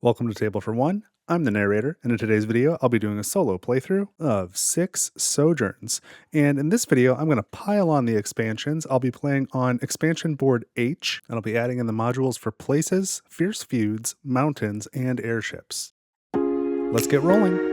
Welcome to Table for One. I'm the narrator, and in today's video, I'll be doing a solo playthrough of Six Sojourns. And in this video, I'm going to pile on the expansions. I'll be playing on expansion board H, and I'll be adding in the modules for places, fierce feuds, mountains, and airships. Let's get rolling.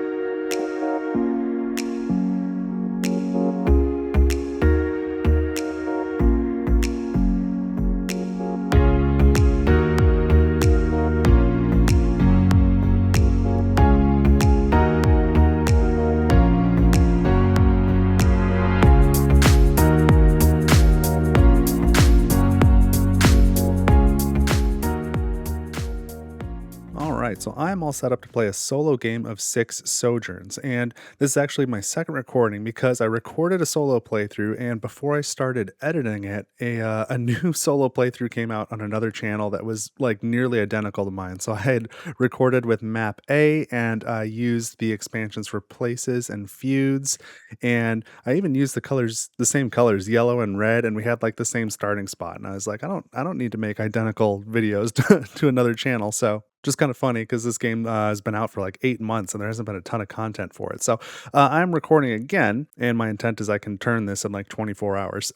So I'm all set up to play a solo game of Six Sojourns, and this is actually my second recording because I recorded a solo playthrough, and before I started editing it, a new solo playthrough came out on another channel that was like nearly identical to mine. So I had recorded with map A, and I used the expansions for places and feuds, and I even used the same colors, yellow and red, and we had like the same starting spot. And I was like, I don't need to make identical videos to another channel, so. Just kind of funny because this game has been out for like 8 months and there hasn't been a ton of content for it. So I'm recording again, and my intent is I can turn this in like 24 hours.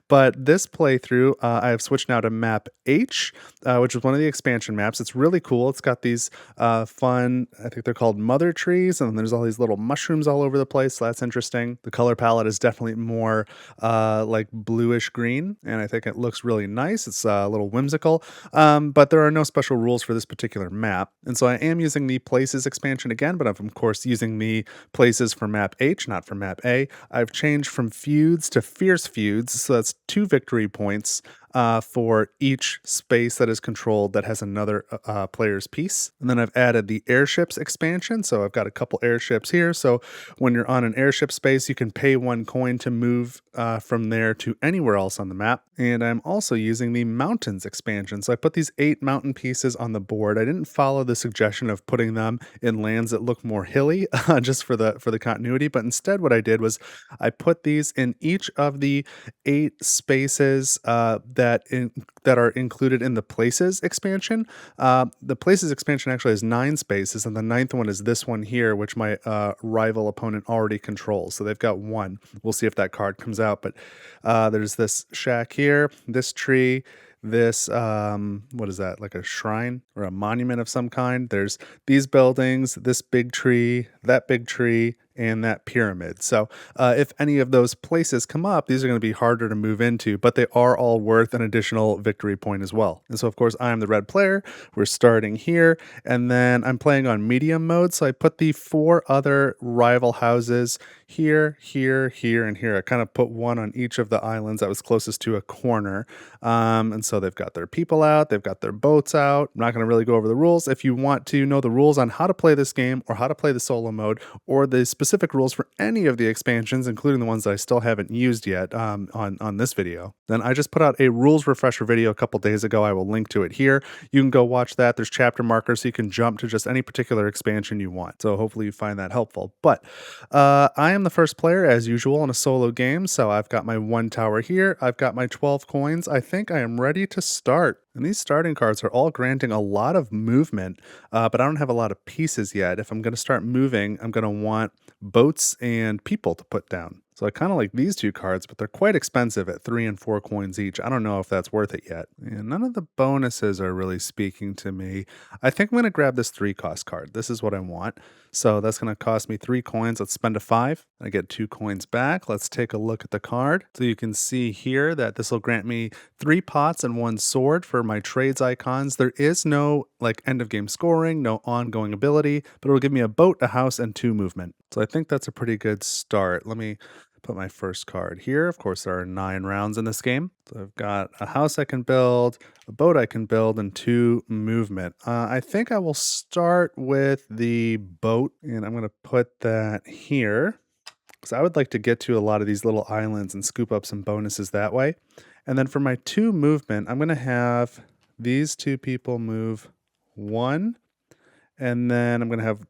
But this playthrough, I have switched now to map H, which is one of the expansion maps. It's really cool. It's got these fun, I think they're called mother trees, and there's all these little mushrooms all over the place. So that's interesting. The color palette is definitely more like bluish green, and I think it looks really nice. It's a little whimsical, but there are no special rules for this particular map. And so I am using the places expansion again, but I'm of course using the places for map H, not for map A. I've changed from feuds to fierce feuds, so that's 2 victory points for each space that is controlled that has another player's piece. And then I've added the airships expansion. So I've got a couple airships here. So when you're on an airship space, you can pay 1 coin to move from there to anywhere else on the map. And I'm also using the mountains expansion. So I put these 8 mountain pieces on the board. I didn't follow the suggestion of putting them in lands that look more hilly just for the continuity, but instead what I did was I put these in each of the 8 spaces that are included in the places expansion. The places expansion actually has 9 spaces, and the 9th one is this one here, which my rival opponent already controls. So they've got 1. We'll see if that card comes out, but there's this shack here, this tree, this what is that, like a shrine or a monument of some kind. There's these buildings, this big tree, that big tree, and that pyramid. So if any of those places come up, these are going to be harder to move into, but they are all worth an additional victory point as well. And so of course I'm the red player. We're starting here, and then I'm playing on medium mode. So I put the 4 other rival houses here, here, here, and here. I kind of put 1 on each of the islands that was closest to a corner. And so they've got their people out, they've got their boats out. I'm not going to really go over the rules. If you want to know the rules on how to play this game, or how to play the solo mode, or the specific rules for any of the expansions, including the ones that I still haven't used yet on this video, then I just put out a rules refresher video a couple days ago. I will link to it here. You can go watch that. There's chapter markers, so you can jump to just any particular expansion you want. So hopefully you find that helpful. But I am the first player as usual in a solo game. So I've got my 1 tower here. I've got my 12 coins. I think I am ready to start. And these starting cards are all granting a lot of movement, but I don't have a lot of pieces yet. If I'm going to start moving, I'm going to want boats and people to put down. So I kind of like these 2 cards, but they're quite expensive at 3 and 4 coins each. I don't know if that's worth it yet. And none of the bonuses are really speaking to me. I think I'm going to grab this 3 cost card. This is what I want. So that's going to cost me 3 coins. Let's spend a 5. I get 2 coins back. Let's take a look at the card. So you can see here that this will grant me 3 pots and 1 sword for my trades icons. There is no like end of game scoring, no ongoing ability, but it'll give me a boat, a house, and 2 movement. So I think that's a pretty good start. Let me put my first card here. Of course, there are 9 rounds in this game. So I've got a house I can build, a boat I can build, and 2 movement. I think I will start with the boat, and I'm going to put that here because I would like to get to a lot of these little islands and scoop up some bonuses that way. And then for my 2 movement, I'm going to have these 2 people move 1, and then I'm going to have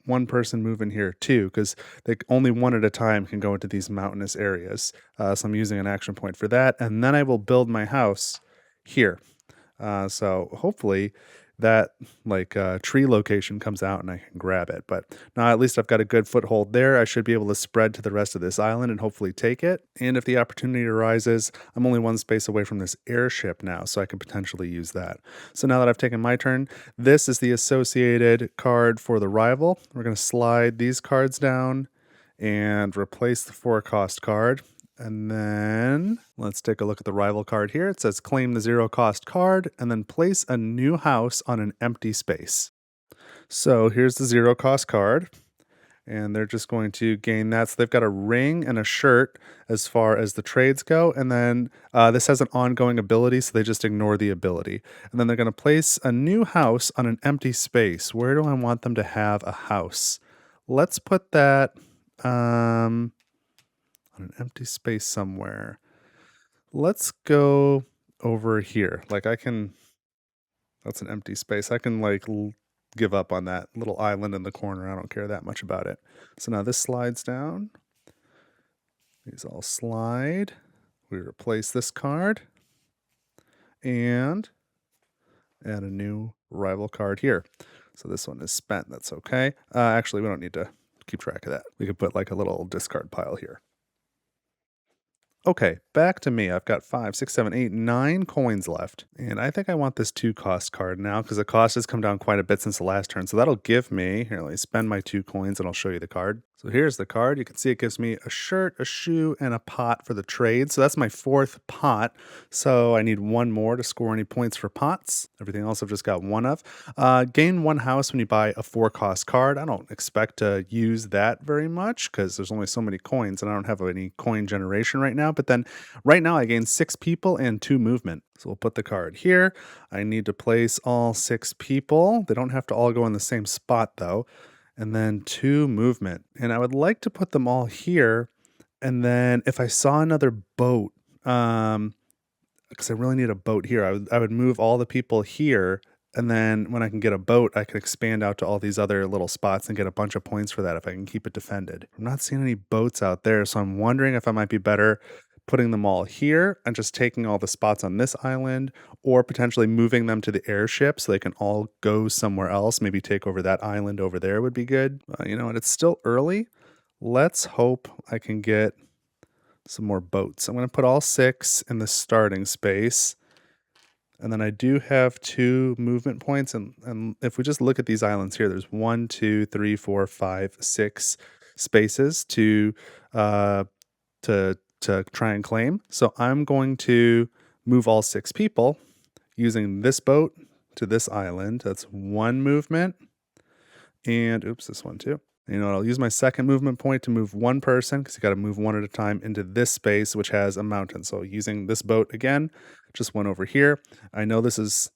1 person move in here too, because only 1 at a time can go into these mountainous areas. So I'm using an action point for that, and then I will build my house here. So hopefully that like tree location comes out and I can grab it. But now at least I've got a good foothold there. I should be able to spread to the rest of this island and hopefully take it. And if the opportunity arises, I'm only one space away from this airship now, so I can potentially use that. So now that I've taken my turn, this is the associated card for the rival. We're going to slide these cards down and replace the 4-cost card. And then let's take a look at the rival card here. It says claim the 0-cost card and then place a new house on an empty space. So here's the 0-cost card, and they're just going to gain that. So they've got a ring and a shirt as far as the trades go. And then this has an ongoing ability, so they just ignore the ability. And then they're going to place a new house on an empty space. Where do I want them to have a house? Let's put that on an empty space somewhere. Let's go over here. Like that's an empty space. I can like give up on that little island in the corner. I don't care that much about it. So now this slides down. These all slide. We replace this card and add a new rival card here. So this one is spent. That's okay. Actually, we don't need to keep track of that. We could put like a little discard pile here. Okay, back to me. I've got 5, 6, 7, 8, 9 coins left. And I think I want this 2-cost card now because the cost has come down quite a bit since the last turn. So that'll give me, here, let me spend my 2 coins and I'll show you the card. So here's the card. You can see it gives me a shirt, a shoe, and a pot for the trade. So that's my 4th pot. So I need 1 more to score any points for pots. Everything else I've just got 1 of. Gain 1 house when you buy a 4-cost card. I don't expect to use that very much because there's only so many coins and I don't have any coin generation right now. But then right now I gain 6 people and 2 movement. So we'll put the card here. I need to place all 6 people. They don't have to all go in the same spot though. And then 2 movement. And I would like to put them all here. And then if I saw another boat, because I really need a boat here, I would move all the people here. And then when I can get a boat, I can expand out to all these other little spots and get a bunch of points for that if I can keep it defended. I'm not seeing any boats out there, so I'm wondering if I might be better putting them all here and just taking all the spots on this island, or potentially moving them to the airship so they can all go somewhere else. Maybe take over that island over there would be good. You know what? It's still early. Let's hope I can get some more boats. I'm going to put all 6 in the starting space. And then I do have 2 movement points. And if we just look at these islands here, there's 1, 2, 3, 4, 5, 6 spaces to try and claim. So I'm going to move all 6 people using this boat to this island. That's 1 movement. And oops, this one too. You know, I'll use my second movement point to move 1 person because you got to move 1 at a time into this space, which has a mountain. So using this boat again, just went over here. I know this is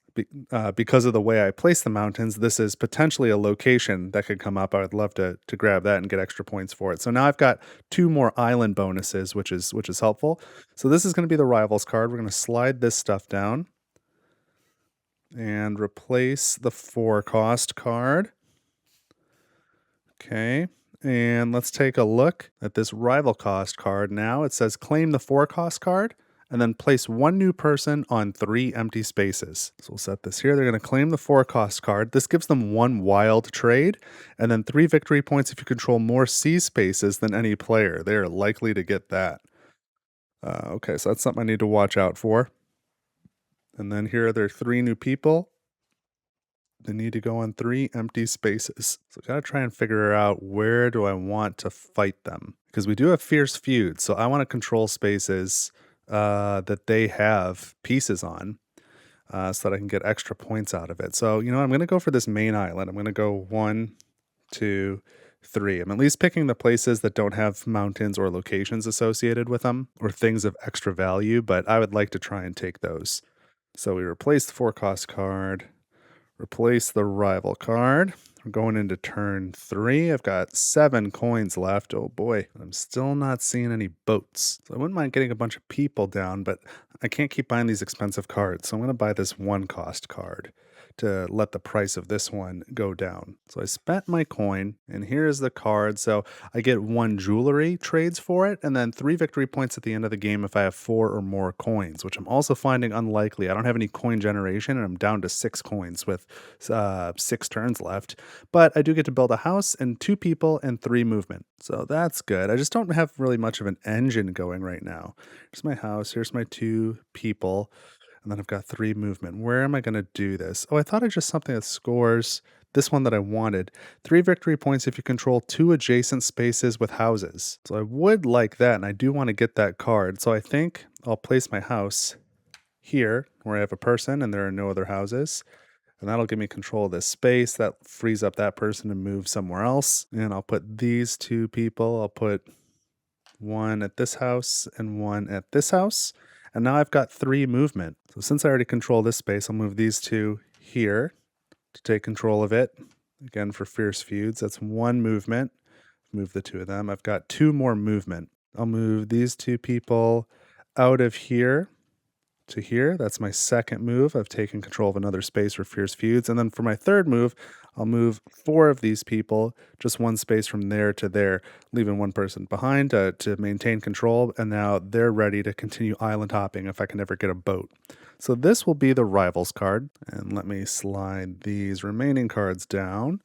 because of the way I place the mountains, this is potentially a location that could come up. I would love to grab that and get extra points for it. So now I've got 2 more island bonuses, which is helpful. So this is going to be the rivals card. We're going to slide this stuff down and replace the 4-cost card. Okay, and let's take a look at this rival cost card now. It says claim the 4-cost card and then place 1 new person on 3 empty spaces. So we'll set this here. They're going to claim the 4-cost card. This gives them 1 wild trade and then 3 victory points if you control more sea spaces than any player. They are likely to get that. Okay, so that's something I need to watch out for. And then here are their 3 new people. They need to go on 3 empty spaces. So I gotta try and figure out where do I want to fight them. Because we do have fierce feuds, so I want to control spaces that they have pieces on so that I can get extra points out of it. So, you know, I'm going to go for this main island. I'm going to go 1, 2, 3. I'm at least picking the places that don't have mountains or locations associated with them or things of extra value, but I would like to try and take those. So we replace the 4-cost card. Replace the rival card. We're going into turn 3. I've got 7 coins left. Oh boy, I'm still not seeing any boats. So I wouldn't mind getting a bunch of people down, but I can't keep buying these expensive cards. So I'm going to buy this 1-cost card to let the price of this one go down. So I spent my coin, and here is the card. So I get 1 jewelry trades for it, and then 3 victory points at the end of the game if I have 4 or more coins, which I'm also finding unlikely. I don't have any coin generation, and I'm down to 6 coins with 6 turns left. But I do get to build a house and 2 people and 3 movement. So that's good. I just don't have really much of an engine going right now. Here's my house. Here's my 2 people. And then I've got 3 movement. Where am I going to do this? Oh, I thought of just something that scores this one that I wanted. 3 victory points if you control 2 adjacent spaces with houses. So I would like that, and I do want to get that card. So I think I'll place my house here where I have a person and there are no other houses. And that'll give me control of this space. That frees up that person to move somewhere else. And I'll put these 2 people. I'll put 1 at this house and 1 at this house. And now I've got 3 movement. So since I already control this space, I'll move these 2 here to take control of it. Again, for Fierce Feuds, that's 1 movement. Move the 2 of them. I've got 2 more movement. I'll move these 2 people out of here to here. That's my second move. I've taken control of another space for Fierce Feuds. And then for my third move, I'll move 4 of these people, just 1 space from there to there, leaving 1 person behind to maintain control. And now they're ready to continue island hopping if I can ever get a boat. So this will be the Rivals card. And let me slide these remaining cards down.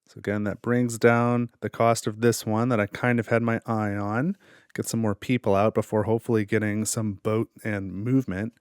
So again, that brings down the cost of this one that I kind of had my eye on. Get some more people out before hopefully getting some boat and movement.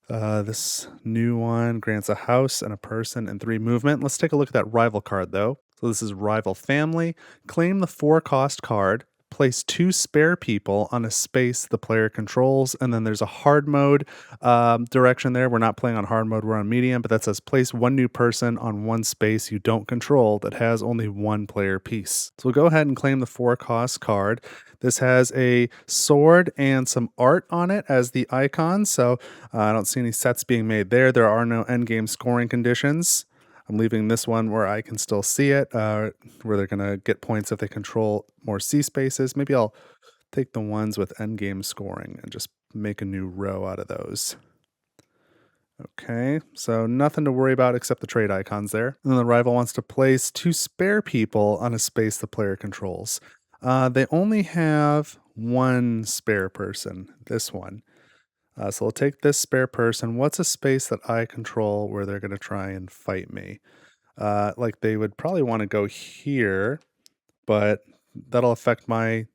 This new one grants a house and a person and 3 movement. Let's take a look at that rival card though. So this is Rival Family. Claim the 4 cost card. Place 2 spare people on a space the player controls, and then there's a hard mode direction there. We're not playing on hard mode, we're on medium, but that says place 1 new person on 1 space you don't control that has only 1 player piece. So we'll go ahead and claim the 4 cost card. This has a sword and some art on it as the icon, so I don't see any sets being made there. There are no endgame scoring conditions. I'm leaving this one where I can still see it, where they're going to get points if they control more C spaces. Maybe I'll take the ones with endgame scoring and just make a new row out of those. Okay, so nothing to worry about except the trade icons there. And then the rival wants to place 2 spare people on a space the player controls. They only have 1 spare person, this one. So I'll take this spare person. What's a space that I control where they're going to try and fight me? Like they would probably want to go here, but that'll affect the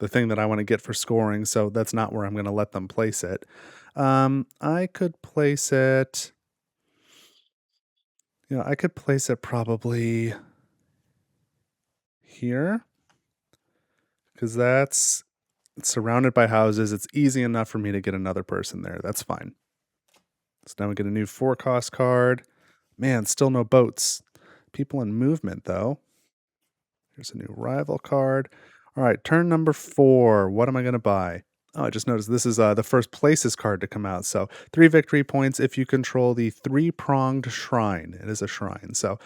thing that I want to get for scoring. So that's not where I'm going to let them place it. I could place it. I could place it probably here because it's surrounded by houses. It's easy enough for me to get another person there. That's fine. So now we get a new 4 cost card. Man, still no boats. People in movement, though. Here's a new rival card. All right, turn number 4. What am I going to buy? Oh, I just noticed this is the first places card to come out. So 3 victory points if you control the 3-pronged shrine. It is a shrine. So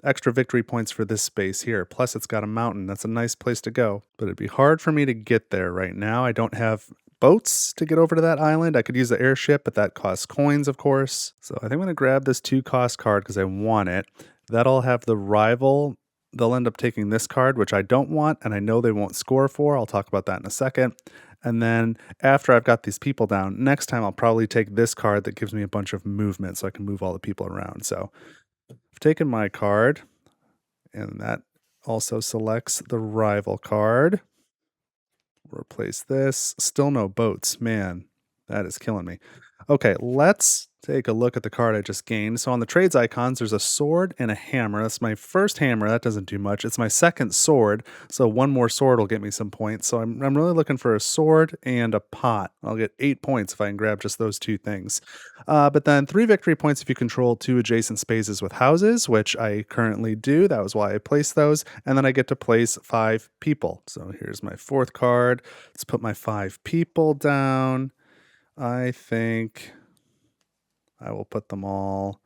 extra victory points for this space here. Plus, it's got a mountain. That's a nice place to go. But it'd be hard for me to get there right now. I don't have boats to get over to that island. I could use the airship, but that costs coins, of course. So I think I'm going to grab this 2 cost card because I want it. That'll have the rival. They'll end up taking this card, which I don't want, and I know they won't score for. I'll talk about that in a second. And then after I've got these people down, next time I'll probably take this card that gives me a bunch of movement so I can move all the people around. So I've taken my card, and that also selects the rival card. Replace this. Still no boats. Man, that is killing me. Okay, let's take a look at the card I just gained. So on the trades icons, there's a sword and a hammer. That's my first hammer. That doesn't do much. It's my second sword. So 1 more sword will get me some points. So I'm really looking for a sword and a pot. I'll get 8 points if I can grab just those 2 things. But then 3 victory points if you control 2 adjacent spaces with houses, which I currently do. That was why I placed those. And then I get to place 5 people. So here's my 4th card. Let's put my 5 people down. I think I will put them all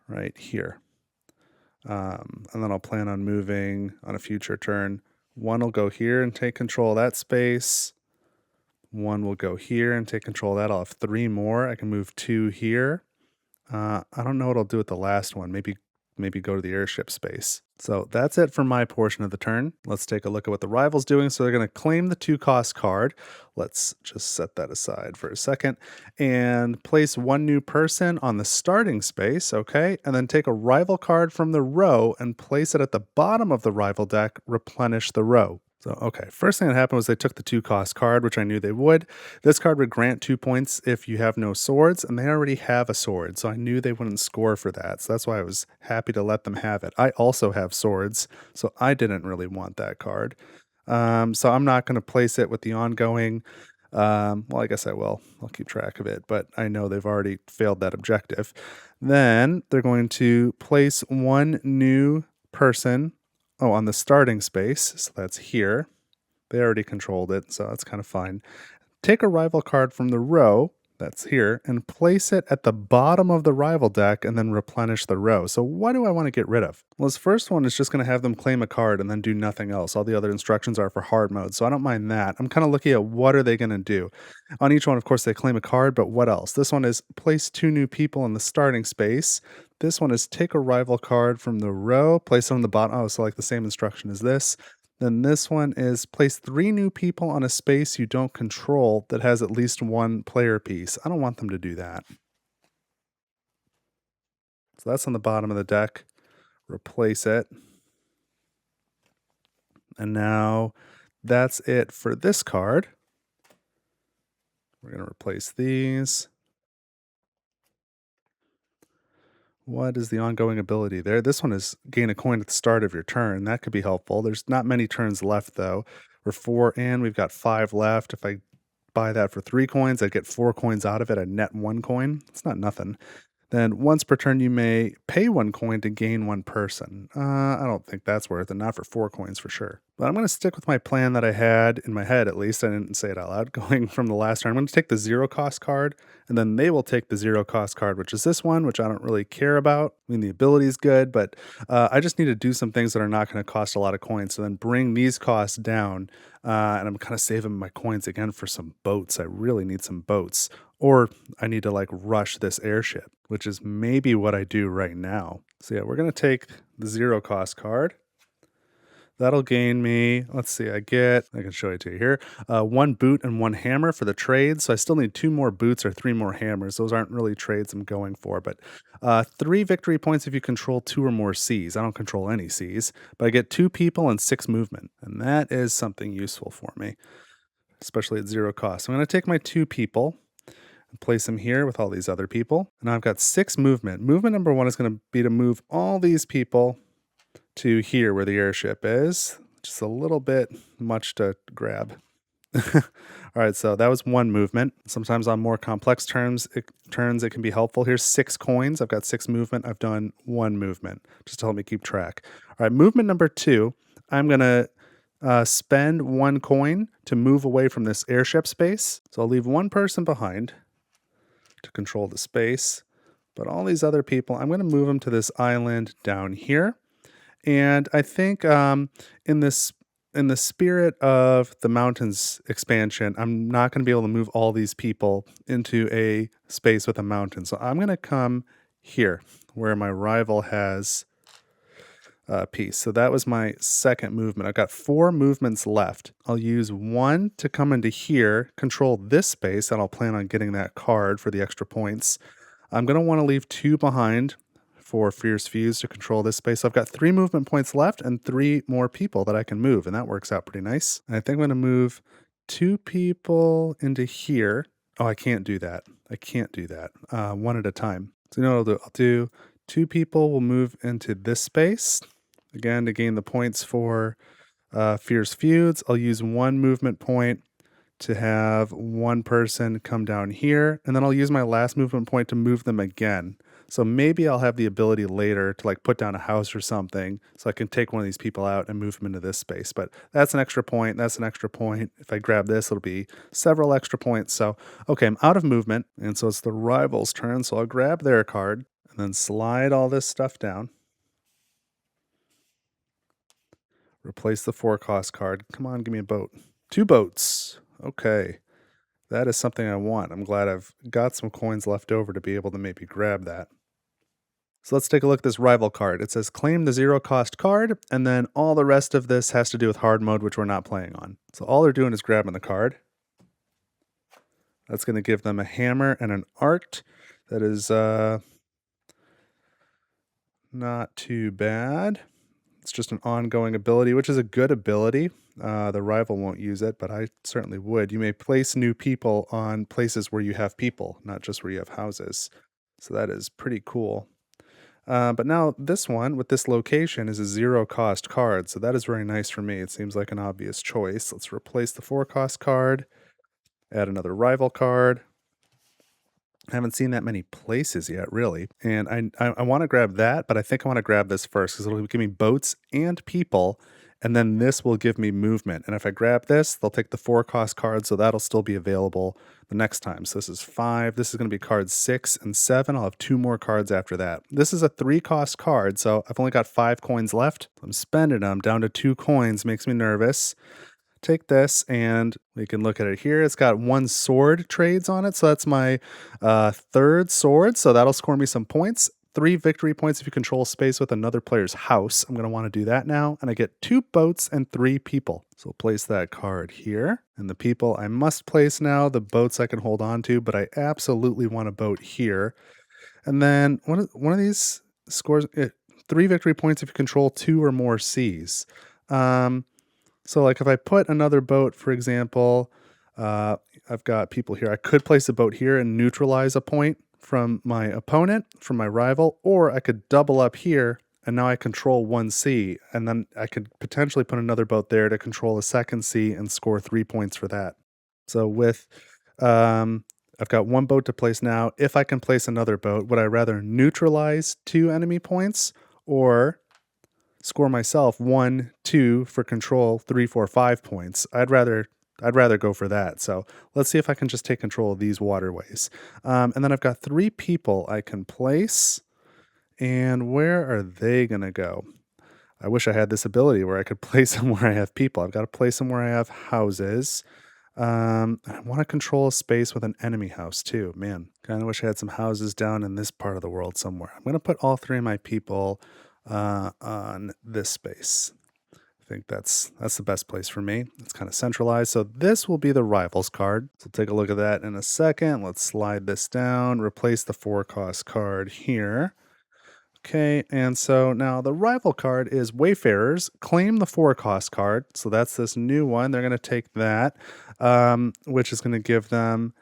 right here. And then I'll plan on moving on a future turn. 1 will go here and take control of that space. 1 will go here and take control of that. I'll have 3 more. I can move 2 here. I don't know what I'll do with the last one. Maybe go to the airship space. So that's it for my portion of the turn. Let's take a look at what the rival's doing. So they're going to claim the 2-cost card. Let's just set that aside for a second and place one new person on the starting space, okay? And then take a rival card from the row and place it at the bottom of the rival deck, replenish the row. So, okay, first thing that happened was they took the 2-cost card, which I knew they would. This card would grant 2 points if you have no swords, and they already have a sword, so I knew they wouldn't score for that. So that's why I was happy to let them have it. I also have swords, so I didn't really want that card. So I'm not going to place it with the ongoing. Well, I guess I will. I'll keep track of it, but I know they've already failed that objective. Then they're going to place one new person, on the starting space. So that's here. They already controlled it, so that's kind of fine. Take a rival card from the row, that's here, and place it at the bottom of the rival deck and then replenish the row. So what do I want to get rid of? Well, this first one is just going to have them claim a card and then do nothing else. All the other instructions are for hard mode, so I don't mind that. I'm kind of looking at what are they going to do. On each one, of course, they claim a card, but what else? This one is place 2 new people in the starting space. This one is take a rival card from the row, place it on the bottom. Oh, so like the same instruction as this. Then this one is place 3 new people on a space you don't control that has at least 1 player piece. I don't want them to do that. So that's on the bottom of the deck. Replace it. And now that's it for this card. We're going to replace these. What is the ongoing ability there? This one is gain a coin at the start of your turn. That could be helpful. There's not many turns left, though. We're 4 and we've got 5 left. If I buy that for 3 coins, I'd get 4 coins out of it. I'd net 1 coin. It's not nothing. Then once per turn, you may pay 1 coin to gain 1 person. I don't think that's worth it. Not for 4 coins for sure. But I'm going to stick with my plan that I had in my head, at least. I didn't say it out loud. Going from the last turn, I'm going to take the 0-cost card, and then they will take the 0-cost card, which is this one, which I don't really care about. I mean, the ability is good, but I just need to do some things that are not going to cost a lot of coins. So then bring these costs down, and I'm kind of saving my coins again for some boats. I really need some boats. Or I need to like rush this airship, which is maybe what I do right now. So yeah, we're going to take the 0-cost card. That'll gain me, let's see, I can show it to you here, 1 boot and 1 hammer for the trade. So I still need 2 more boots or 3 more hammers. Those aren't really trades I'm going for, but 3 victory points if you control 2 or more seas. I don't control any seas, but I get 2 people and 6 movement. And that is something useful for me, especially at 0 cost. So I'm going to take my 2 people and place them here with all these other people. And I've got 6 movement. Movement number 1 is going to be to move all these people to here where the airship is. Just a little bit much to grab. All right, so that was 1 movement. Sometimes on more complex turns, it can be helpful. Here's 6 coins. I've got 6 movement. I've done 1 movement just to help me keep track. All right, movement number 2, I'm going to spend 1 coin to move away from this airship space. So I'll leave 1 person behind to control the space. But all these other people, I'm going to move them to this island down here. And I think in the spirit of the mountains expansion, I'm not going to be able to move all these people into a space with a mountain. So I'm going to come here where my rival has a piece. So that was my second movement. I've got 4 movements left. I'll use 1 to come into here, control this space, and I'll plan on getting that card for the extra points. I'm going to want to leave 2 behind for Fierce Feuds to control this space. So I've got 3 movement points left and 3 more people that I can move, and that works out pretty nice. And I think I'm going to move 2 people into here. Oh, I can't do that. One at a time. So you know what I'll do? I'll do 2 people will move into this space. Again, to gain the points for Fierce Feuds, I'll use 1 movement point to have 1 person come down here, and then I'll use my last movement point to move them again. So maybe I'll have the ability later to like put down a house or something so I can take one of these people out and move them into this space. But that's an extra point. That's an extra point. If I grab this, it'll be several extra points. So, okay, I'm out of movement. And so it's the rival's turn. So I'll grab their card and then slide all this stuff down. Replace the 4-cost card. Come on, give me a boat. 2 boats. Okay. That is something I want. I'm glad I've got some coins left over to be able to maybe grab that. So let's take a look at this rival card. It says claim the zero cost card, and then all the rest of this has to do with hard mode, which we're not playing on. So all they're doing is grabbing the card. That's going to give them a hammer and an art. That is not too bad. It's just an ongoing ability, which is a good ability. The rival won't use it, but I certainly would. You may place new people on places where you have people, not just where you have houses. So that is pretty cool. But now this one with this location is a zero cost card, so that is very nice for me. It seems like an obvious choice. Let's replace the 4 cost card, add another rival card. I haven't seen that many places yet, really. And I want to grab that, but I think I want to grab this first because it'll give me boats and people, and then this will give me movement. And if I grab this, they'll take the 4 cost card, so that'll still be available the next time. So this is 5. This is going to be cards 6 and 7. I'll have 2 more cards after that. This is a 3 cost card, so I've only got 5 coins left. I'm spending them down to 2 coins, makes me nervous. Take this and we can look at it here. It's got 1 sword trades on it. So that's my 3rd sword. So that'll score me some points. 3 victory points if you control space with another player's house. I'm going to want to do that now. And I get 2 boats and 3 people. So place that card here. And the people I must place now. The boats I can hold on to, but I absolutely want a boat here. And then one of these scores 3 victory points if you control 2 or more seas. So like if I put another boat, for example, I've got people here. I could place a boat here and neutralize a point from my opponent, from my rival, or I could double up here and now I control 1 sea, and then I could potentially put another boat there to control a 2nd sea and score 3 points for that. So with, I've got 1 boat to place now. If I can place another boat, would I rather neutralize 2 enemy points or score myself 1, 2 for control, 3, 4, 5 points? I'd rather go for that. So let's see if I can just take control of these waterways. And then I've got 3 people I can place. And where are they going to go? I wish I had this ability where I could place them where I have people. I've got to place them where I have houses. I want to control a space with an enemy house too. Man, kind of wish I had some houses down in this part of the world somewhere. I'm going to put all 3 of my people on this space. I think that's the best place for me. It's kind of centralized. So this will be the rivals card. So take a look at that in a second. Let's slide this down, replace the 4 cost card here. Okay, and so now the rival card is Wayfarers. Claim the 4 cost card. So that's this new one. They're going to take that, which is going to give them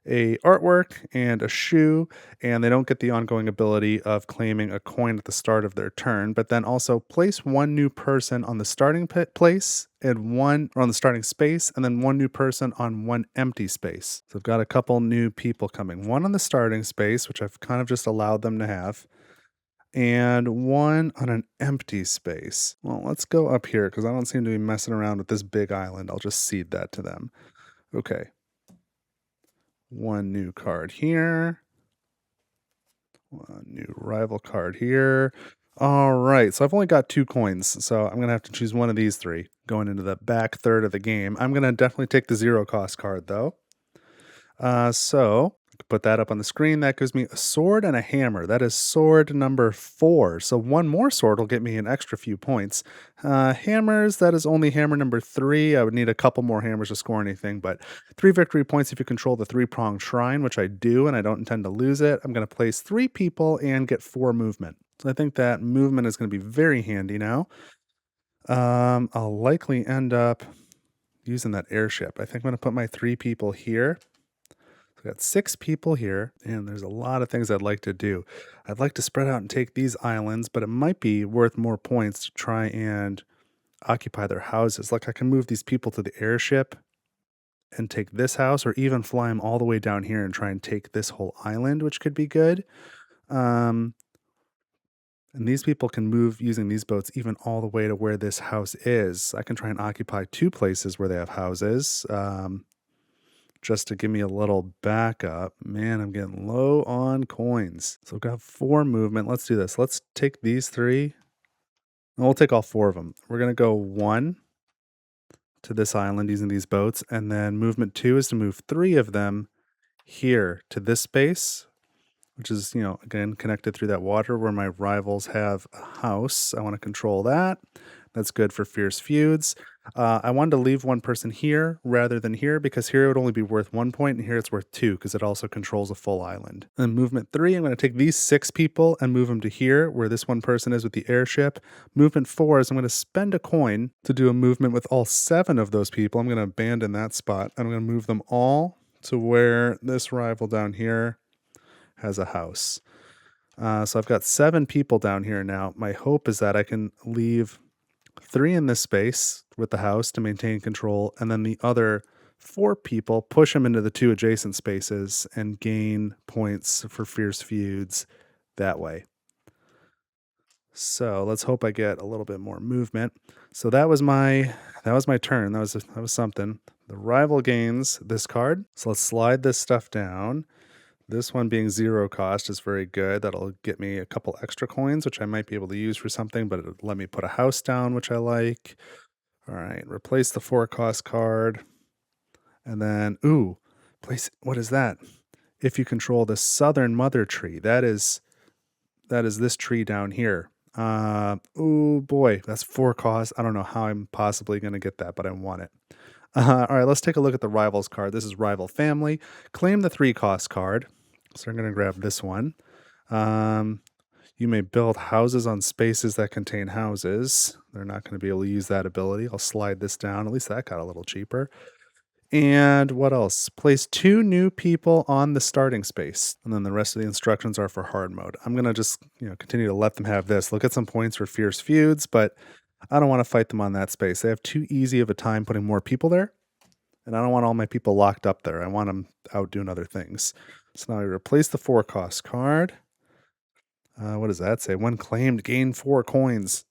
a artwork and a shoe, and they don't get the ongoing ability of claiming a coin at the start of their turn, but then also place 1 new person on the starting place and 1 or on the starting space, and then 1 new person on 1 empty space. So I've got a couple new people coming. 1 on the starting space, which I've kind of just allowed them to have, and 1 on an empty space. Well, let's go up here because I don't seem to be messing around with this big island. I'll just cede that to them. Okay. 1 new card here. 1 new rival card here. All right, so I've only got 2 coins, so I'm going to have to choose one of these 3 going into the back third of the game. I'm going to definitely take the 0 cost card, though. So I can put that up on the screen. That gives me a sword and a hammer. That is sword number 4. So 1 more sword will get me an extra few points. Hammers, that is only hammer number 3. I would need a couple more hammers to score anything, but 3 victory points if you control the 3-pronged shrine, which I do, and I don't intend to lose it. I'm going to place 3 people and get 4 movement. So I think that movement is going to be very handy now. I'll likely end up using that airship. I think I'm going to put my 3 people here. I've got 6 people here, and there's a lot of things I'd like to do. I'd like to spread out and take these islands, but it might be worth more points to try and occupy their houses. Like I can move these people to the airship and take this house, or even fly them all the way down here and try and take this whole island, which could be good. And these people can move using these boats even all the way to where this house is. I can try and occupy 2 places where they have houses. Just to give me a little backup. Man, I'm getting low on coins. So I've got 4 movement. Let's do this. Let's take these 3. And we'll take all 4 of them. We're going to go 1, to this island using these boats. And then movement 2 is to move 3 of them here to this space, which is, again, connected through that water where my rivals have a house. I want to control that. That's good for fierce feuds. I wanted to leave one person here rather than here because here it would only be worth 1 point and here it's worth 2 because it also controls a full island. And movement 3, I'm going to take these 6 people and move them to here where this one person is with the airship. Movement 4 is I'm going to spend a coin to do a movement with all 7 of those people. I'm going to abandon that spot. I'm going to move them all to where this rival down here has a house. So I've got 7 people down here now. My hope is that I can leave 3 in this space with the house to maintain control, and then the other 4 people push them into the 2 adjacent spaces and gain points for fierce feuds that way. So let's hope I get a little bit more movement. So that was my turn. That was something. The rival gains this card. So let's slide this stuff down. This one being 0 cost is very good. That'll get me a couple extra coins, which I might be able to use for something, but it'll let me put a house down, which I like. All right, replace the 4 cost card. And then, place, what is that? If you control the southern mother tree, that is this tree down here. Boy, that's 4 cost. I don't know how I'm possibly going to get that, but I want it. All right, let's take a look at the rivals card. This is rival family. Claim the 3 cost card. So I'm going to grab this one. You may build houses on spaces that contain houses. They're not going to be able to use that ability. I'll slide this down. At least that got a little cheaper. And what else? Place 2 new people on the starting space. And then the rest of the instructions are for hard mode. I'm going to just continue to let them have this. Look at some points for fierce feuds, but I don't want to fight them on that space. They have too easy of a time putting more people there. And I don't want all my people locked up there. I want them out doing other things. So now I replace the 4 cost card. What does that say? When claimed, gain 4 coins.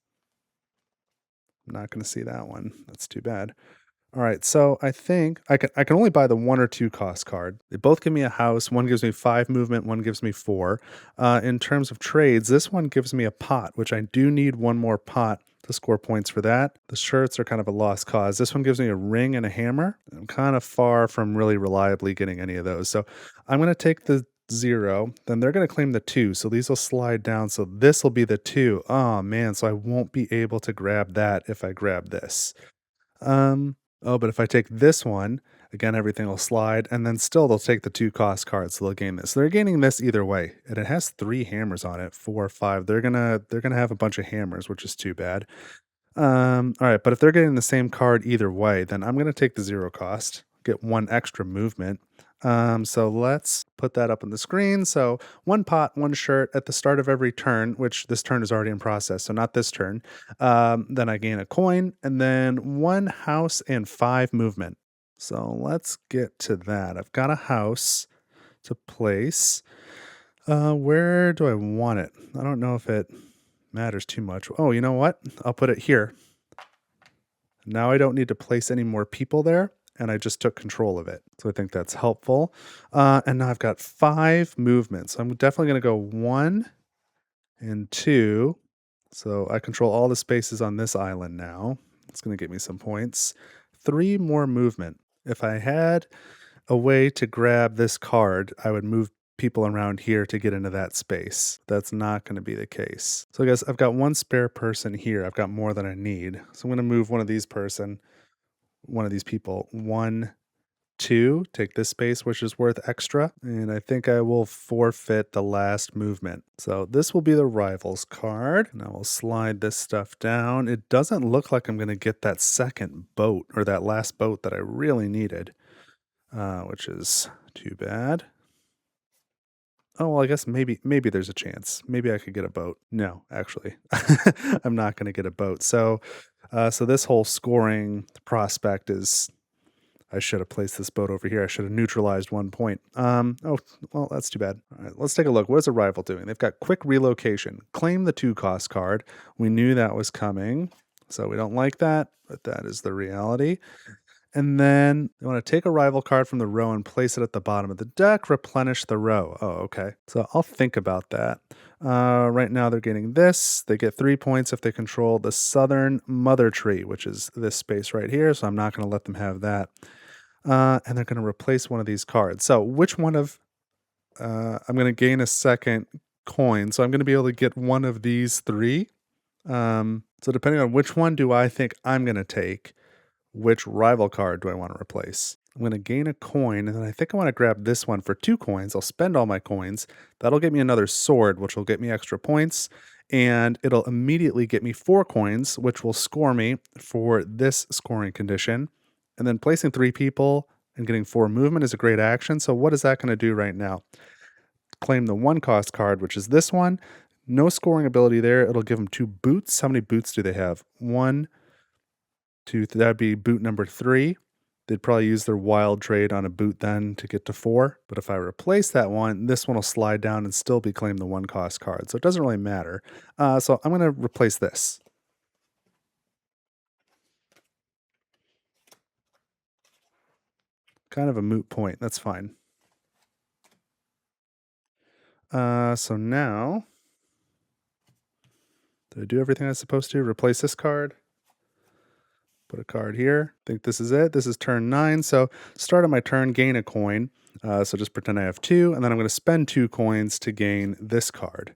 I'm not going to see that one. That's too bad. All right, so I think I can only buy the 1 or 2 cost card. They both give me a house. One gives me 5 movement. One gives me 4. In terms of trades, this one gives me a pot, which I do need 1 more pot to score points for that. The shirts are kind of a lost cause. This one gives me a ring and a hammer. I'm kind of far from really reliably getting any of those. So I'm going to take the 0. Then they're going to claim the 2. So these will slide down. So this will be the 2. Oh, man. So I won't be able to grab that if I grab this. But if I take this one, again, everything will slide. And then still they'll take the 2 cost cards. So they'll gain this. So they're gaining this either way. And it has 3 hammers on it, 4 or 5. They're gonna have a bunch of hammers, which is too bad. All right, but if they're getting the same card either way, then I'm gonna take the 0 cost, get 1 extra movement. So let's put that up on the screen. So 1 pot, 1 shirt at the start of every turn, which this turn is already in process, so not this turn. Then I gain a coin, and then 1 house and 5 movement. So let's get to that. I've got a house to place. Where do I want it? I don't know if it matters too much. Oh, you know what? I'll put it here. Now I don't need to place any more people there, and I just took control of it. So I think that's helpful. And now I've got 5 movements. I'm definitely going to go 1 and 2. So I control all the spaces on this island now. It's going to get me some points. 3 more movement. If I had a way to grab this card, I would move people around here to get into that space. That's not going to be the case. So I guess I've got 1 spare person here. I've got more than I need. So I'm going to move one of these people. 1, 2, take this space, which is worth extra. And I think I will forfeit the last movement. So this will be the rivals card. And I will slide this stuff down. It doesn't look like I'm going to get that second boat or that last boat that I really needed, which is too bad. Oh, well, I guess maybe there's a chance. Maybe I could get a boat. No, actually, I'm not going to get a boat. So this whole scoring prospect is, I should have placed this boat over here. I should have neutralized 1 point. Oh, well, that's too bad. All right, let's take a look. What is a rival doing? They've got quick relocation. Claim the 2 cost card. We knew that was coming, so we don't like that, but that is the reality. And then you want to take a rival card from the row and place it at the bottom of the deck, replenish the row. Oh, okay. So I'll think about that. Right now they're getting this. They get 3 points if they control the southern mother tree, which is this space right here, so I'm not gonna let them have that. And they're gonna replace one of these cards. So which one of I'm gonna gain a second coin, so I'm gonna be able to get one of these 3. So depending on which one do I think I'm gonna take, which rival card do I wanna replace? I'm gonna gain a coin, and then I think I wanna grab this one for 2 coins. I'll spend all my coins. That'll get me another sword, which will get me extra points, and it'll immediately get me 4 coins, which will score me for this scoring condition. And then placing 3 people and getting 4 movement is a great action. So what is that gonna do right now? Claim the 1 cost card, which is this one. No scoring ability there. It'll give them 2 boots. How many boots do they have? 1, 2, that'd be boot number 3. They'd probably use their wild trade on a boot then to get to 4. But if I replace that one, this one will slide down and still be claimed the 1 cost card. So it doesn't really matter. So I'm going to replace this. Kind of a moot point. That's fine. So now, did I do everything I was supposed to? Replace this card. Put a card here. Think this is it. This is turn 9. So start of my turn, gain a coin. So just pretend I have 2, and then I'm going to spend 2 coins to gain this card.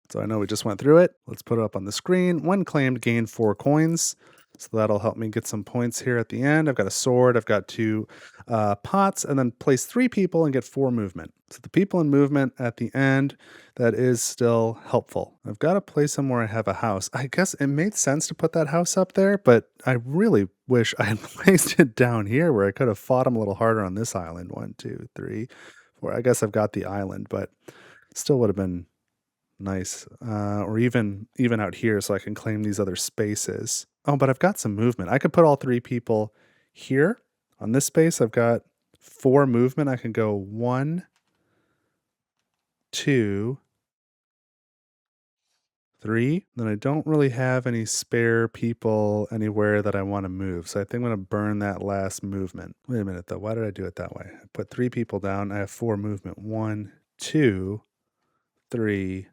So I know we just went through it. Let's put it up on the screen. When claimed, gain 4 coins. So that'll help me get some points here at the end. I've got a sword, I've got 2 pots, and then place 3 people and get 4 movement. So the people in movement at the end, that is still helpful. I've got to place them where I have a house. I guess it made sense to put that house up there, but I really wish I had placed it down here where I could have fought them a little harder on this island. 1, 2, 3, 4. I guess I've got the island, but still would have been nice. Or even out here so I can claim these other spaces. Oh, but I've got some movement. I could put all 3 people here on this space. I've got 4 movement. I can go 1, 2, 3. Then I don't really have any spare people anywhere that I want to move. So I think I'm going to burn that last movement. Wait a minute though. Why did I do it that way? I put 3 people down. I have 4 movement. 1, 2, 3,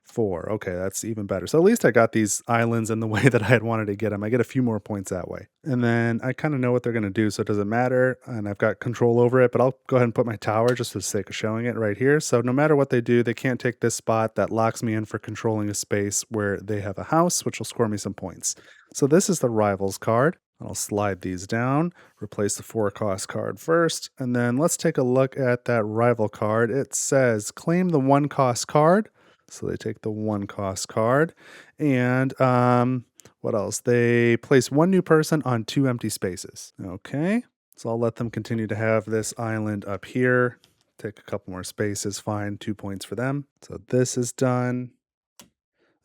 4. Okay, that's even better. So at least I got these islands in the way that I had wanted to get them. I get a few more points that way. And then I kind of know what they're going to do, so it doesn't matter. And I've got control over it, but I'll go ahead and put my tower just for the sake of showing it right here. So no matter what they do, they can't take this spot. That locks me in for controlling a space where they have a house, which will score me some points. So this is the Rivals card. I'll slide these down, replace the 4 cost card first, and then let's take a look at that rival card. It says claim the 1 cost card. So they take the 1 cost card. And what else? They place 1 new person on 2 empty spaces. Okay. So I'll let them continue to have this island up here. Take a couple more spaces. Fine. 2 points for them. So this is done.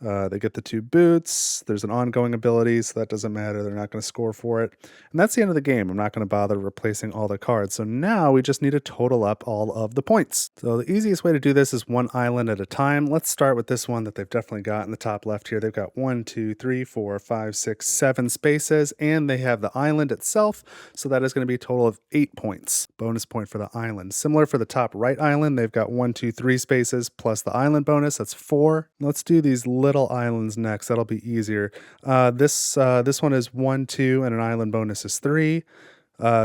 They get the 2 boots. There's an ongoing ability, so that doesn't matter. They're not going to score for it. And that's the end of the game. I'm not going to bother replacing all the cards. So now we just need to total up all of the points. So the easiest way to do this is 1 island at a time. Let's start with this one that they've definitely got in the top left here. They've got 1, 2, 3, 4, 5, 6, 7 spaces, and they have the island itself. So that is going to be a total of 8 points. Bonus point for the island. Similar for the top right island, they've got 1, 2, 3 spaces plus the island bonus. That's 4. Let's do these little islands next. That'll be easier. This one is 1, 2, and an island bonus is 3.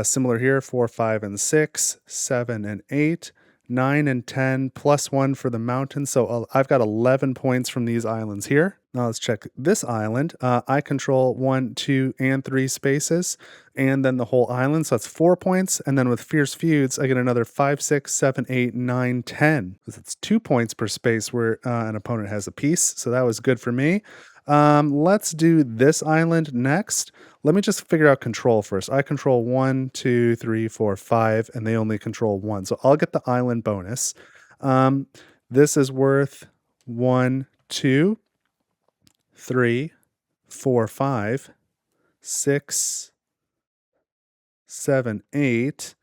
Similar here, 4, 5, and 6, 7, and 8, 9, and 10, plus 1 for the mountain. So I've got 11 points from these islands here. Now let's check this island. I control 1, 2, and 3 spaces, and then the whole island. So that's 4 points. And then with Fierce Feuds, I get another 5, 6, 7, 8, 9, 10. Because it's 2 points per space where an opponent has a piece. So that was good for me. Let's do this island next. Let me just figure out control first. I control 1, 2, 3, 4, 5, and they only control 1. So I'll get the island bonus. This is worth 1, 2, 3, 4, 5, 6, 7, 8,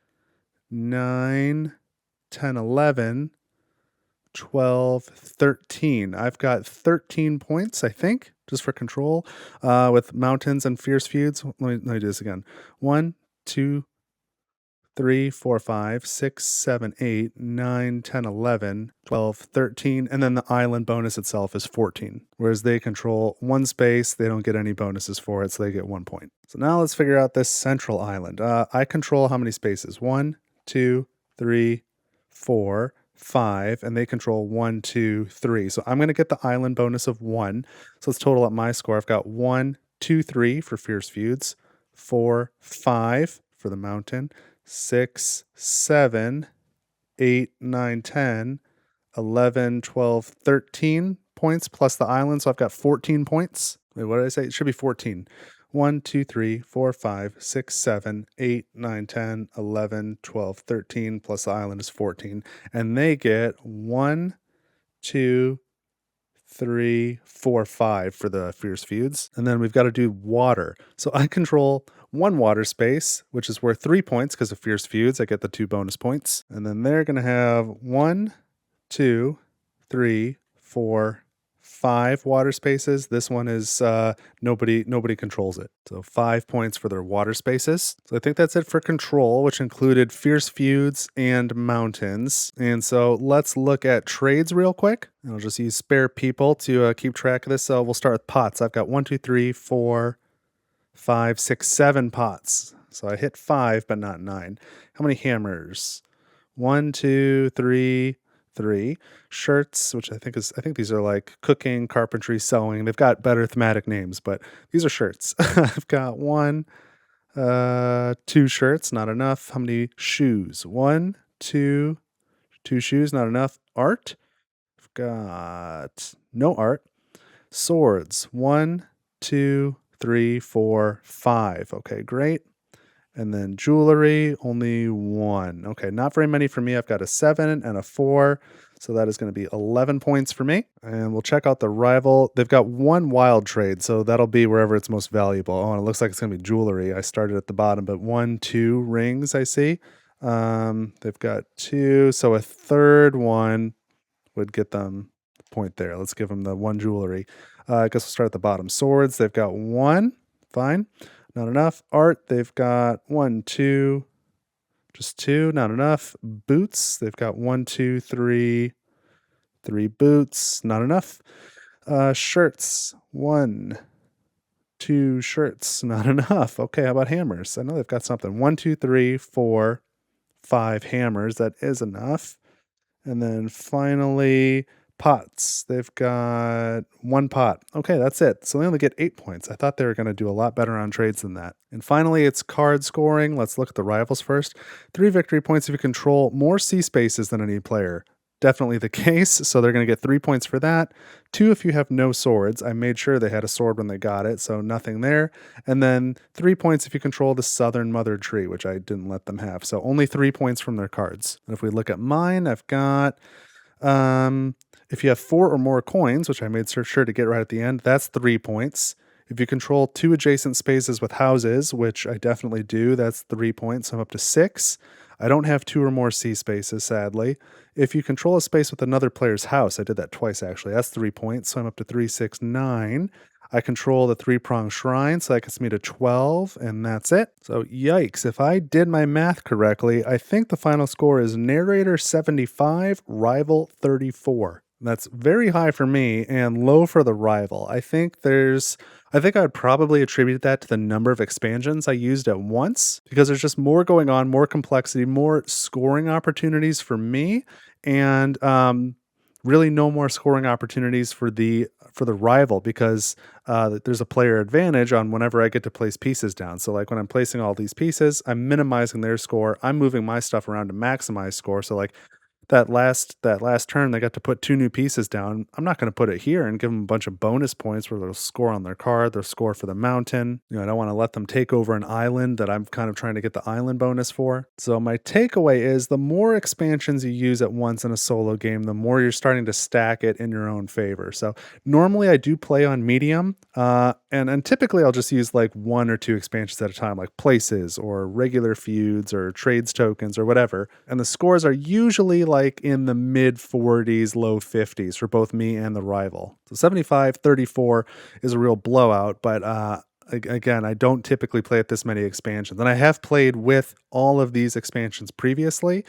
9, 10, 11, 12, 13. I've got 13 points, I think, just for control with mountains and Fierce Feuds. Let me do this again. 1, 2, 3, 4, 5, 6, 7, 8, 9, 10, 11, 12, 13, and then the island bonus itself is 14. Whereas they control one space, they don't get any bonuses for it, so they get 1 point. So now let's figure out this central island. I control how many spaces? 1, 2, 3, 4, 5, and they control 1, 2, 3. So I'm going to get the island bonus of 1. So let's total up my score. I've got 1, 2, 3 for Fierce Feuds, 4, 5 for the mountain, 6, 7, 8, 9, 10, 11, 12, 13 points plus the island. So I've got 14 points. Wait, what did I say? It should be 14. 1, 2, 3, 4, 5, 6, 7, 8, 9, 10, 11, 12, 13 plus the island is 14. And they get 1, 2, 3, 4, 5 for the Fierce Feuds. And then we've got to do water. So I control one water space, which is worth 3 points because of Fierce Feuds. I get the 2 bonus points. And then they're going to have 1, 2, 3, 4, 5 water spaces. This one is nobody controls it. So 5 points for their water spaces. So I think that's it for control, which included Fierce Feuds and mountains. And so let's look at trades real quick. I'll just use spare people to keep track of this. So we'll start with pots. I've got 1, 2, 3, 4, 5, 6, 7 pots. So I hit 5, but not 9. How many hammers? 1, 2, 3, 3 shirts, which I think these are like cooking, carpentry, sewing. They've got better thematic names, but these are shirts. I've got 1, 2 shirts, not enough. How many shoes? 1, 2, 2 shoes, not enough. Art? I've got no art. Swords. 1, 2, 3, 4, 5. Okay, great. And then jewelry, only 1. Okay, not very many for me. I've got a 7 and a 4. So that is going to be 11 points for me. And we'll check out the rival. They've got 1 wild trade, so that'll be wherever it's most valuable. Oh, and it looks like it's going to be jewelry. I started at the bottom, but 1, 2 rings I see. They've got 2, so a third one would get them a point there. Let's give them the 1 jewelry. I guess we'll start at the bottom. Swords, they've got 1. Fine. Not enough. Art, they've got 1, 2, just 2, not enough. Boots, they've got 1, 2, 3, 3 boots, not enough. Shirts, 1, 2 shirts, not enough. Okay, how about hammers? I know they've got something. 1, 2, 3, 4, 5 hammers, that is enough. And then finally, pots. They've got 1 pot. Okay, that's it. So they only get 8 points. I thought they were going to do a lot better on trades than that. And finally, it's card scoring. Let's look at the rivals first. 3 victory points if you control more sea spaces than any player. Definitely the case, so they're going to get 3 points for that. 2 if you have no swords. I made sure they had a sword when they got it, so nothing there. And then 3 points if you control the Southern Mother Tree, which I didn't let them have. So only 3 points from their cards. And if we look at mine, I've got... if you have 4 or more coins, which I made sure to get right at the end, that's 3 points. If you control 2 adjacent spaces with houses, which I definitely do, that's 3 points. So I'm up to 6. I don't have 2 or more sea spaces, sadly. If you control a space with another player's house, I did that twice actually, that's 3 points. So I'm up to 3, 6, 9. I control the 3-pronged shrine, so that gets me to 12, and that's it. So yikes, if I did my math correctly, I think the final score is narrator 75, rival 34. That's very high for me and low for the rival. I think I'd probably attribute that to the number of expansions I used at once, because there's just more going on, more complexity, more scoring opportunities for me, and really no more scoring opportunities for the rival, because there's a player advantage on whenever I get to place pieces down. So like when I'm placing all these pieces, I'm minimizing their score. I'm moving my stuff around to maximize score. So like that last turn, they got to put 2 new pieces down. I'm not going to put it here and give them a bunch of bonus points where they'll score on their card, they'll score for the mountain. I don't want to let them take over an island that I'm kind of trying to get the island bonus for. So my takeaway is the more expansions you use at once in a solo game, the more you're starting to stack it in your own favor. So normally I do play on medium, and typically I'll just use like 1 or 2 expansions at a time, like places or regular feuds or trades tokens or whatever. And the scores are usually like in the mid 40s, low 50s for both me and the rival. So 75-34 is a real blowout, but Again, I don't typically play with this many expansions, and I have played with all of these expansions previously,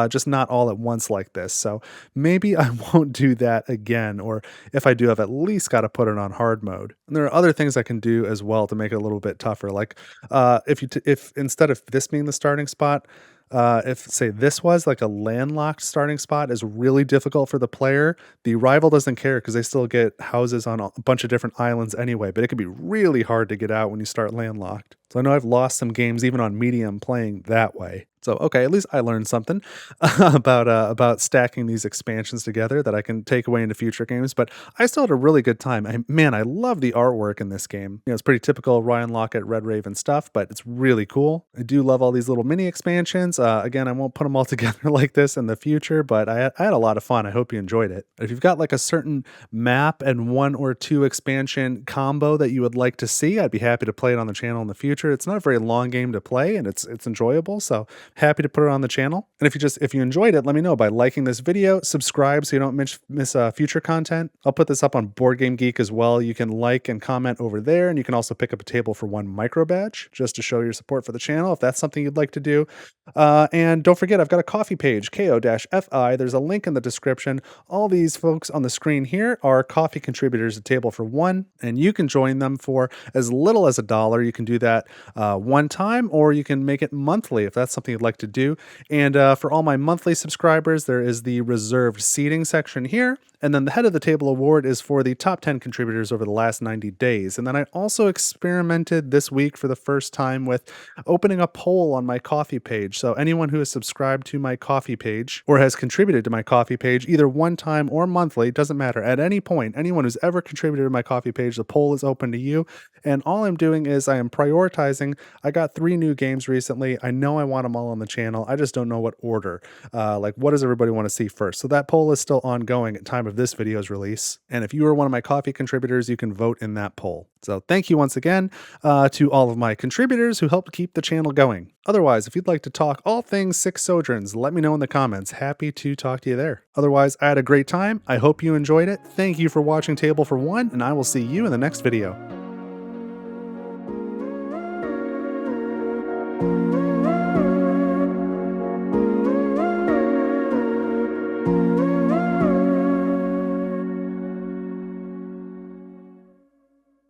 just not all at once like this. So maybe I won't do that again, or if I do, I've at least got to put it on hard mode. And there are other things I can do as well to make it a little bit tougher. Like if instead of this being the starting spot, if say this was like a landlocked starting spot is really difficult for the player, the rival doesn't care because they still get houses on a bunch of different islands anyway, but it can be really hard to get out when you start landlocked. So I know I've lost some games even on medium playing that way. So okay, at least I learned something about stacking these expansions together that I can take away into future games. But I still had a really good time. Man, I love the artwork in this game. It's pretty typical Ryan Lockett, Red Raven stuff, but it's really cool. I do love all these little mini expansions. Again, I won't put them all together like this in the future, but I had a lot of fun. I hope you enjoyed it. If you've got like a certain map and 1 or 2 expansion combo that you would like to see, I'd be happy to play it on the channel in the future. It's not a very long game to play, and it's enjoyable. So happy to put it on the channel. And if you enjoyed it, let me know by liking this video, subscribe so you don't miss future content. I'll put this up on Board Game Geek as well. You can like and comment over there, and you can also pick up a table for 1 micro badge just to show your support for the channel if that's something you'd like to do. And don't forget, I've got a coffee page, ko-fi. There's a link in the description. All these folks on the screen here are coffee contributors, a table for 1, and you can join them for as little as $1. You can do that one time, or you can make it monthly if that's something you'd like to do. And for all my monthly subscribers, there is the reserved seating section here. And then the head of the table award is for the top 10 contributors over the last 90 days. And then I also experimented this week for the first time with opening a poll on my coffee page. So anyone who has subscribed to my coffee page or has contributed to my coffee page, either one time or monthly, doesn't matter. At any point, anyone who's ever contributed to my coffee page, the poll is open to you. And all I'm doing is I am prioritizing. I got 3 new games recently. I know I want them all on the channel. I just don't know what order. Like, what does everybody want to see first? So that poll is still ongoing at time of this video's release. And if you are one of my coffee contributors, you can vote in that poll. So thank you once again to all of my contributors who helped keep the channel going. Otherwise, if you'd like to talk all things Six Sojourns, let me know in the comments. Happy to talk to you there. Otherwise, I had a great time. I hope you enjoyed it. Thank you for watching Table for One, and I will see you in the next video.